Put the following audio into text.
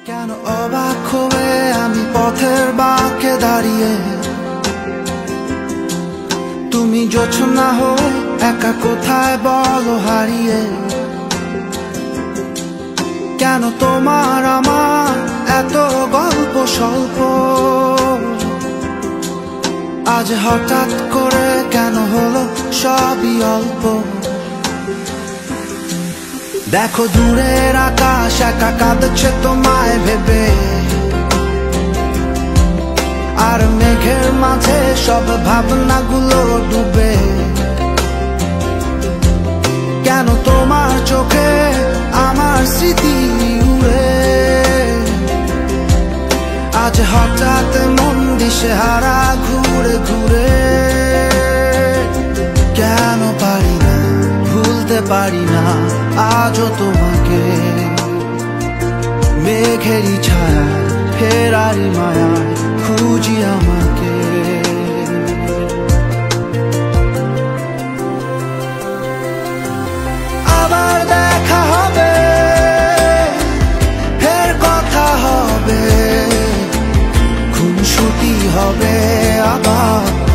কেন অবাক হয়ে আমি পথের বাঁকে দাঁড়িয়ে, তুমি জোছনা হয়ে একা কোথায় বলো হারিয়ে। কেন তোমার আমার এত গল্প স্বল্প, আজ হঠাৎ করে কেন হলো সবই অল্প। দেখো দূরের আকাশ একা কাঁদছে তোমায় ভেবে, আর মেঘের মাঝে সব ভাবনাগুলো ডুবে। কেন তোমার চোখে আমার স্মৃতি উড়ে, আজ হঠাৎ মন দিশেহারা ঘুরে ঘুরে। কেন পারি না ভুলতে পারি না আজও তোমাকে, মেঘেরই ছায়া ফেরারি মায়া খুঁজি আমাকে। আবার দেখা হবে, ফের কথা হবে, খুনসুটি হবে আবার।